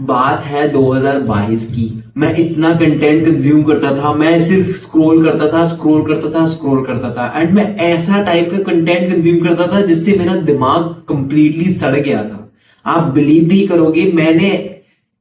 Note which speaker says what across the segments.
Speaker 1: बात है 2022 की। मैं इतना कंटेंट कंज्यूम करता था, मैं सिर्फ स्क्रॉल करता था, स्क्रॉल करता था, स्क्रॉल करता था, एंड मैं ऐसा टाइप का कंटेंट कंज्यूम करता था जिससे मेरा दिमाग कंप्लीटली सड़ गया था। आप बिलीव नहीं करोगे, मैंने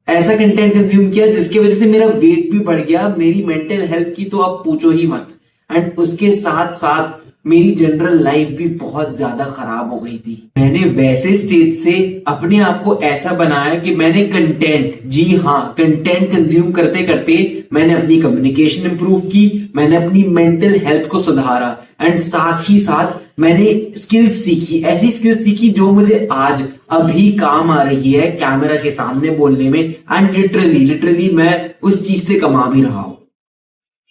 Speaker 1: ऐसा कंटेंट कंज्यूम किया जिसकी वजह से मेरा वेट भी बढ़ गया, मेरी मेंटल हेल्थ की तो आप पूछो ही मत। एंड उसके साथ साथ मेरी जनरल लाइफ भी बहुत ज्यादा खराब हो गई थी। मैंने वैसे स्टेज से अपने आप को ऐसा बनाया कि मैंने कंटेंट, जी हाँ, कंटेंट कंज्यूम करते करते मैंने अपनी कम्युनिकेशन इंप्रूव की, मैंने अपनी मेंटल हेल्थ को सुधारा, एंड साथ ही साथ मैंने स्किल्स सीखी, ऐसी स्किल्स सीखी जो मुझे आज अभी काम आ रही है कैमरा के सामने बोलने में। एंड लिटरली मैं उस चीज से कमा भी रहा हूं।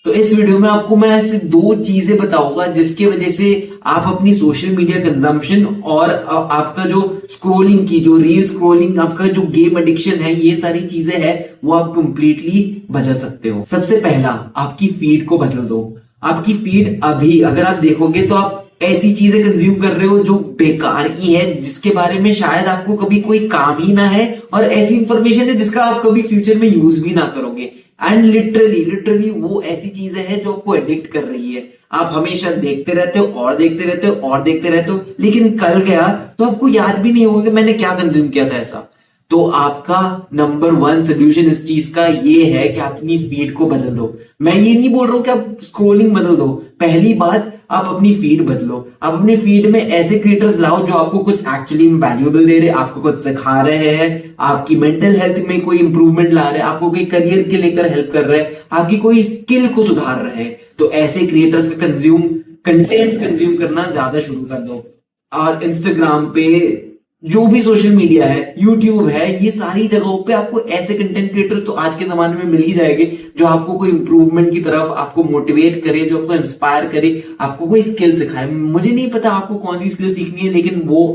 Speaker 1: तो इस वीडियो में आपको मैं ऐसे दो चीजें बताऊंगा जिसके वजह से आप अपनी सोशल मीडिया कंजम्पशन और आपका जो स्क्रोलिंग की, जो रील स्क्रोलिंग, आपका जो गेम एडिक्शन है, ये सारी चीजें हैं वो आप कंप्लीटली बदल सकते हो। सबसे पहला, आपकी फीड को बदल दो। आपकी फीड अभी अगर आप देखोगे तो आप ऐसी चीजें कंज्यूम कर रहे हो जो बेकार की है, जिसके बारे में शायद आपको कभी कोई काम ही ना है, और ऐसी इंफॉर्मेशन है जिसका आप कभी फ्यूचर में यूज भी ना करोगे। एंड लिटरली वो ऐसी चीजें हैं जो आपको एडिक्ट कर रही है। आप हमेशा देखते रहते हो और देखते रहते हो और देखते रहते हो, लेकिन कल गया तो आपको याद भी नहीं होगा कि मैंने क्या कंज्यूम किया था ऐसा। तो आपका नंबर 1 सोल्यूशन इस चीज का ये है कि आप अपनी फीड को बदल दो। मैं ये नहीं बोल रहा हूं कि आप स्क्रोलिंग बदल दो, पहली बात आप अपनी फीड बदलो। आप अपनी फीड में ऐसे क्रिएटर्स लाओ जो आपको कुछ एक्चुअली वैल्यूएबल दे रहे, आपको कुछ सिखा रहे हैं, आपकी मेंटल हेल्थ में कोई इंप्रूवमेंट ला रहे हैं, आपको कोई करियर के लेकर हेल्प कर रहे हैं, आपकी कोई स्किल को सुधार रहे हैं। तो ऐसे क्रिएटर्स का कंटेंट कंज्यूम करना ज्यादा शुरू कर दो। और इंस्टाग्राम पे, जो भी सोशल मीडिया है, यूट्यूब है, ये सारी जगहों पे आपको ऐसे कंटेंट क्रिएटर्स तो आज के जमाने में मिल ही जाएंगे जो आपको कोई इंप्रूवमेंट की तरफ आपको मोटिवेट करे, जो आपको इंस्पायर करे, आपको कोई स्किल सिखाए। मुझे नहीं पता आपको कौन सी स्किल सीखनी है, लेकिन वो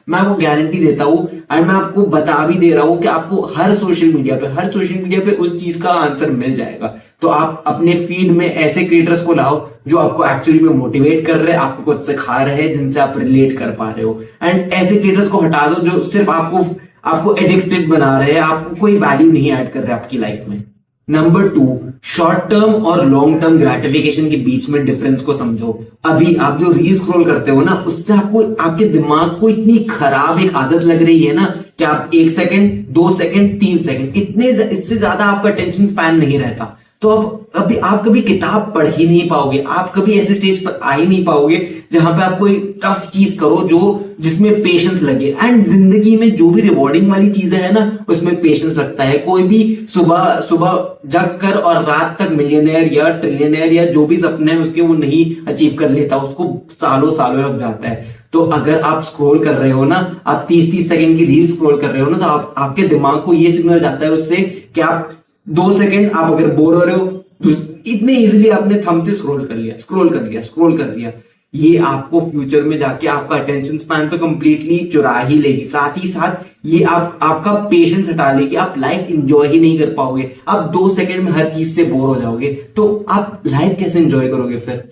Speaker 1: मैं आपको गारंटी देता हूं, और मैं आपको बता भी दे रहा हूं कि आपको हर सोशल मीडिया पे उस चीज का आंसर मिल जाएगा। तो आप अपने फीड में ऐसे क्रिएटर्स को लाओ जो आपको एक्चुअली में मोटिवेट कर रहे हैं, आपको कुछ सिखा रहे हैं, जिनसे आप रिलेट कर पा रहे हो। एंड ऐसे क्रिएटर्स को हटा दो जो सिर्फ आपको एडिक्टेड बना रहे हैं, आपको कोई वैल्यू नहीं ऐड कर रहे आपकी लाइफ में। नंबर 2, शॉर्ट टर्म और लॉन्ग टर्म ग्रेटिफिकेशन के बीच में डिफरेंस को समझो। अभी आप जो रील स्क्रॉल करते हो ना, उससे आपके दिमाग को इतनी खराब एक आदत लग रही है ना कि आप 1 सेकंड, 2 सेकंड, 3 सेकंड, इससे ज्यादा आपका अटेंशन स्पैन नहीं रहता। तो अभी आप कभी किताब पढ़ ही नहीं पाओगे, आप कभी ऐसे स्टेज पर आ ही नहीं पाओगे जहां पे आप कोई टफ चीज करो जिसमें पेशेंस लगे। एंड जिंदगी में जो भी रिवॉर्डिंग वाली चीजें है ना, उसमें पेशेंस लगता है। कोई भी सुबह जग कर और रात तक मिलियनेयर या ट्रिलियनेयर या जो भी सपने हैं उसके वो नहीं अचीव कर लेता, उसको सालों लग जाता है। तो अगर आप स्क्रॉल कर रहे हो ना, आप 30 सेकंड की रील स्क्रॉल कर रहे हो ना, तो आपके दिमाग को ये सिग्नल जाता है उससे कि आप 2 सेकंड आप अगर बोर हो रहे हो तो इतने इजीली आपने थंब से स्क्रॉल कर लिया, ये आपको फ्यूचर में जाके आपका अटेंशन स्पैन तो कंप्लीटली चुरा ही लेगी। साथ ही साथ ये आपका पेशेंस हटा लेगी, आप लाइफ एंजॉय ही नहीं कर पाओगे। आप 2 सेकंड में हर चीज से बोर हो जाओगे, तो आप लाइफ कैसे एंजॉय करोगे फिर?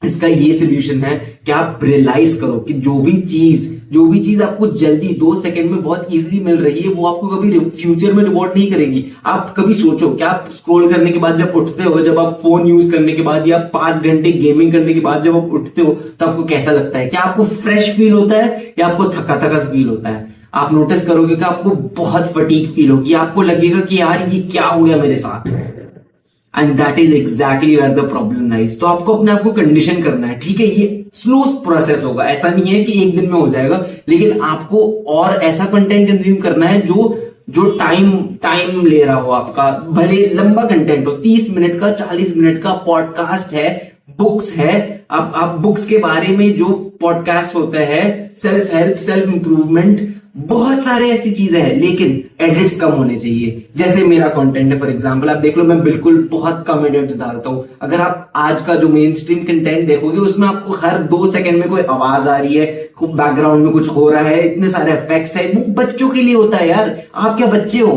Speaker 1: इसका ये सोल्यूशन है कि आप रियलाइज करो कि जो भी चीज आपको जल्दी 2 सेकंड में बहुत इजीली मिल रही है, वो आपको कभी फ्यूचर में रिवॉर्ड नहीं करेगी। आप कभी सोचो कि आप स्क्रॉल करने के बाद जब उठते हो, जब आप फोन यूज करने के बाद या 5 घंटे गेमिंग करने के बाद जब आप उठते हो, तो आपको कैसा लगता है? क्या आपको फ्रेश फील होता है या आपको थका फील होता है? आप नोटिस करोगे कि आपको बहुत फटीग फील होगी, आपको लगेगा कि यार ये क्या हो गया मेरे साथ। And that is exactly where the problem lies. तो आपको अपने आप को कंडीशन करना है, ठीक है? ये स्लो प्रोसेस होगा, ऐसा नहीं है कि एक दिन में हो जाएगा, लेकिन आपको और ऐसा कंटेंट कंज्यूम करना है जो टाइम ले रहा हो आपका। भले लंबा कंटेंट हो, 30 मिनट का, 40 मिनट का पॉडकास्ट है, बुक्स है, आप बुक्स के बारे में जो पॉडकास्ट होता है, सेल्फ हेल्प, सेल्फ इंप्रूवमेंट, बहुत सारे ऐसी चीजें हैं, लेकिन एडिट्स कम होने चाहिए। जैसे मेरा कंटेंट है, फॉर एग्जांपल आप देख लो, मैं बिल्कुल बहुत कम एडिट्स डालता हूं। अगर आप आज का जो मेन स्ट्रीम कंटेंट देखोगे, उसमें आपको हर 2 सेकंड में कोई आवाज आ रही है, बैकग्राउंड में कुछ हो रहा है, इतने सारे इफेक्ट्स है। वो बच्चों के लिए होता है यार, आप क्या बच्चे हो?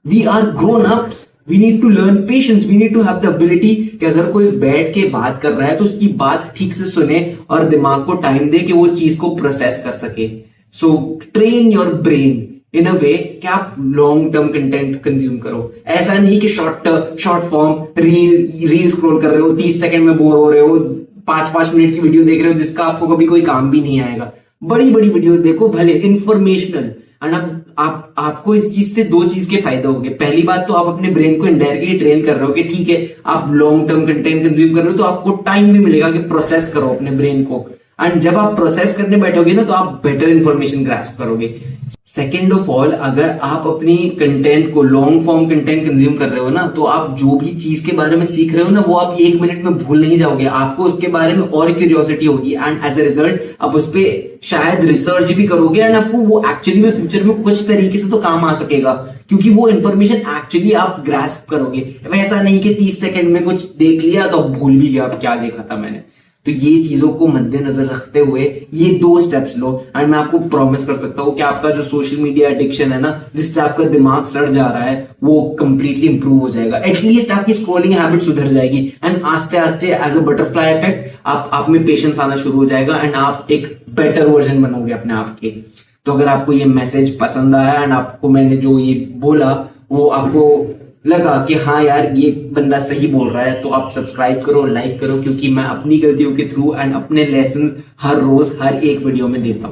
Speaker 1: We are grown ups, we need to learn patience, we need to have the ability कि अगर कोई बैठ के बात कर रहा है तो उसकी बात ठीक से सुने और दिमाग को टाइम दे कि वो चीज को प्रोसेस कर सके। So train your brain in a way कि आप लॉन्ग टर्म कंटेंट कंज्यूम करो। ऐसा नहीं कि शॉर्ट फॉर्म रील स्क्रॉल कर रहे हो, 30 सेकंड में बोर हो रहे हो, 5-5 मिनट की वीडियो देख रहे हो जिसका आपको कभी कोई काम भी नहीं आएगा। बड़ी बड़ी वीडियोस देखो, भले इंफॉर्मेशनल। एंड आपको इस चीज से दो चीज के फायदे होंगे। पहली बात तो आप अपने ब्रेन को इनडायरेक्टली ट्रेन कर रहे हो कि ठीक है आप लॉन्ग टर्म कंटेंट कंज्यूम कर रहे हो तो आपको टाइम भी मिलेगा कि प्रोसेस करो अपने ब्रेन को। एंड जब आप प्रोसेस करने बैठोगे ना तो आप बेटर इंफॉर्मेशन ग्रास्प करोगे। सेकेंड ऑफ ऑल, अगर आप अपनी कंटेंट को लॉन्ग फॉर्म कंटेंट कंज्यूम कर रहे हो ना तो आप जो भी चीज के बारे में सीख रहे हो ना वो आप 1 मिनट में भूल नहीं जाओगे। आपको उसके बारे में और क्यूरियोसिटी होगी एंड एज ए रिजल्ट आप उस पर शायद रिसर्च भी करोगे एंड आपको वो एक्चुअली में फ्यूचर में कुछ तरीके से तो काम आ सकेगा क्योंकि वो इन्फॉर्मेशन एक्चुअली आप ग्रास्प करोगे। वैसा नहीं कि 30 सेकंड में कुछ देख लिया तो भूल भी गया क्या देखा था मैंने। तो ये चीजों को मद्देनजर रखते हुए ये 2 स्टेप्स लो एंड मैं आपको प्रॉमिस कर सकता हूं कि आपका जो सोशल मीडिया एडिक्शन है ना जिससे आपका दिमाग सड़ जा रहा है वो कंप्लीटली इंप्रूव हो जाएगा। एटलीस्ट आपकी स्क्रॉलिंग हैबिट सुधर जाएगी एंड आस्ते आस्ते एज अ बटरफ्लाई इफेक्ट आप में पेशेंस आना शुरू हो जाएगा एंड आप एक बेटर वर्जन बनोगे अपने आप के। तो अगर आपको ये मैसेज पसंद आया एंड आपको मैंने जो ये बोला वो आपको लगा कि हाँ यार ये बंदा सही बोल रहा है तो आप सब्सक्राइब करो, लाइक करो, क्योंकि मैं अपनी गलतियों के थ्रू एंड अपने लेसन्स हर रोज हर एक वीडियो में देता हूँ।